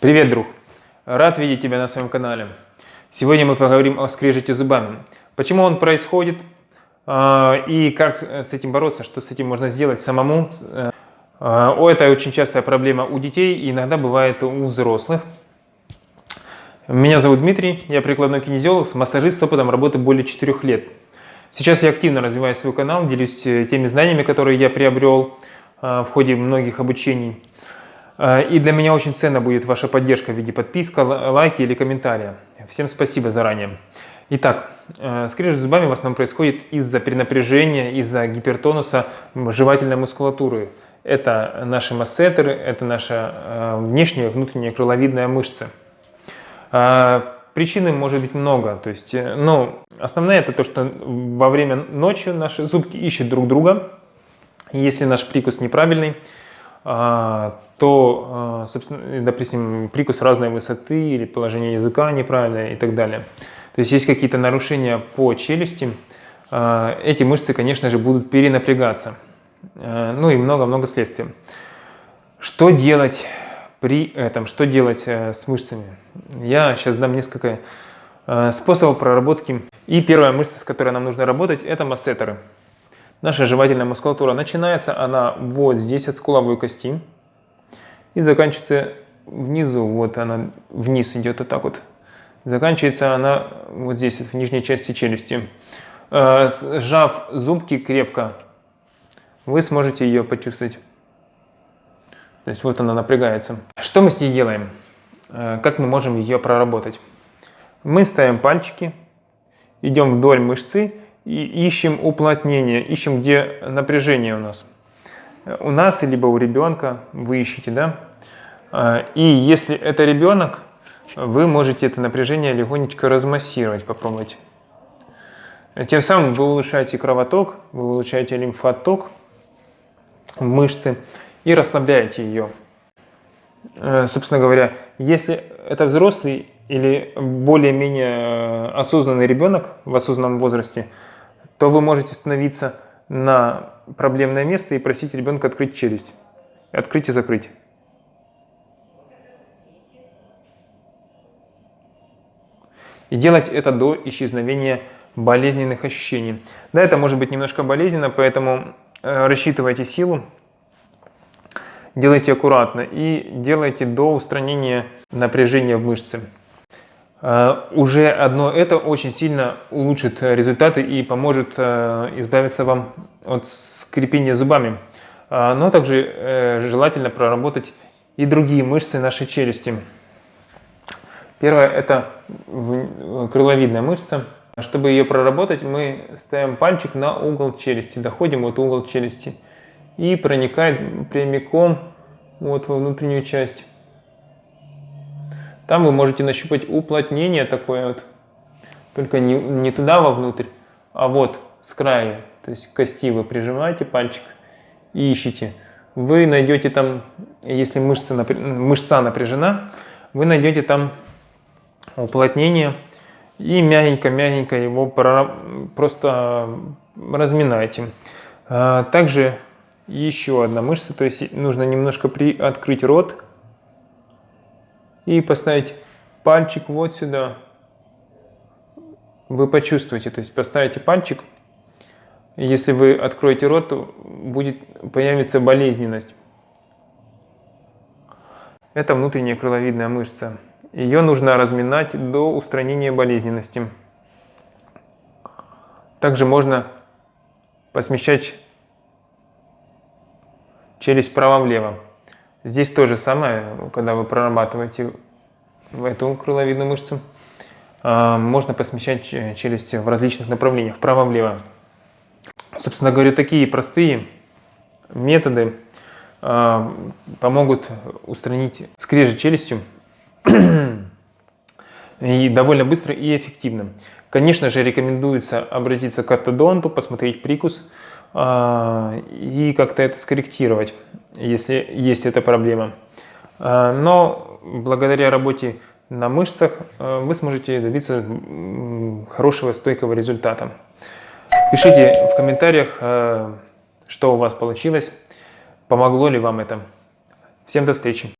Привет, друг! Рад видеть тебя на своем канале. Сегодня мы поговорим о скрежете зубами. Почему он происходит и как с этим бороться, что с этим можно сделать самому. Это очень частая проблема у детей и иногда бывает у взрослых. Меня зовут Дмитрий, я прикладной кинезиолог, массажист с опытом работы более 4 лет. Сейчас я активно развиваю свой канал, делюсь теми знаниями, которые я приобрел в ходе многих обучений. И для меня очень ценна будет ваша поддержка в виде подписки, лайки или комментария. Всем спасибо заранее. Итак, скрежет зубами в основном происходит из-за перенапряжения, из-за гипертонуса жевательной мускулатуры. Это наши массетеры, это наша внешняя и внутренняя крыловидная мышцы. Причин может быть много. То есть, основная это то, что во время ночи наши зубки ищут друг друга. И если наш прикус неправильный, то, собственно, допустим, прикус разной высоты или положение языка неправильное и так далее. То есть есть какие-то нарушения по челюсти, эти мышцы, конечно же, будут перенапрягаться. Ну и много-много следствий. Что делать при этом? Что делать с мышцами? Я сейчас дам несколько способов проработки. И первая мышца, с которой нам нужно работать, это массетеры. Наша жевательная мускулатура начинается она вот здесь от скуловой кости и заканчивается внизу, вот она вниз идет вот так вот. Заканчивается она вот здесь, в нижней части челюсти. Сжав зубки крепко, вы сможете ее почувствовать. То есть вот она напрягается. Что мы с ней делаем? Как мы можем ее проработать? Мы ставим пальчики, идем вдоль мышцы и ищем уплотнение, ищем, где напряжение у нас. У нас, либо у ребенка, вы ищете, да? И если это ребенок, вы можете это напряжение легонечко размассировать, попробовать. Тем самым вы улучшаете кровоток, вы улучшаете лимфоток мышцы и расслабляете ее. Собственно говоря, если это взрослый или более-менее осознанный ребенок в осознанном возрасте, то вы можете становиться на проблемное место и просить ребенка открыть челюсть. Открыть и закрыть. И делать это до исчезновения болезненных ощущений. Да, это может быть немножко болезненно, поэтому рассчитывайте силу, делайте аккуратно и делайте до устранения напряжения в мышце. Уже одно это очень сильно улучшит результаты и поможет избавиться вам от скрипения зубами. Но также желательно проработать и другие мышцы нашей челюсти. Первое это крыловидная мышца. Чтобы ее проработать, мы ставим пальчик на угол челюсти, доходим вот угол челюсти и проникаем прямиком вот во внутреннюю часть. Там вы можете нащупать уплотнение такое вот, только не туда вовнутрь, а вот с края, то есть к кости вы прижимаете пальчик и ищете. Вы найдете там, если мышца напряжена, вы найдете там уплотнение и мягенько его просто разминаете. Также еще одна мышца, то есть нужно немножко приоткрыть рот и поставить пальчик вот сюда. Вы почувствуете, то есть поставите пальчик. Если вы откроете рот, то появится болезненность. Это внутренняя крыловидная мышца. Ее нужно разминать до устранения болезненности. Также можно посмещать челюсть вправо-влево. Здесь то же самое, когда вы прорабатываете в эту крыловидную мышцу, можно посмещать челюсть в различных направлениях, вправо-влево. Собственно говоря, такие простые методы помогут устранить скрежет челюстью и довольно быстро и эффективно. Конечно же, рекомендуется обратиться к ортодонту, посмотреть прикус и как-то это скорректировать, если есть эта проблема. Но благодаря работе на мышцах вы сможете добиться хорошего, стойкого результата. Пишите в комментариях, что у вас получилось, помогло ли вам это. Всем до встречи!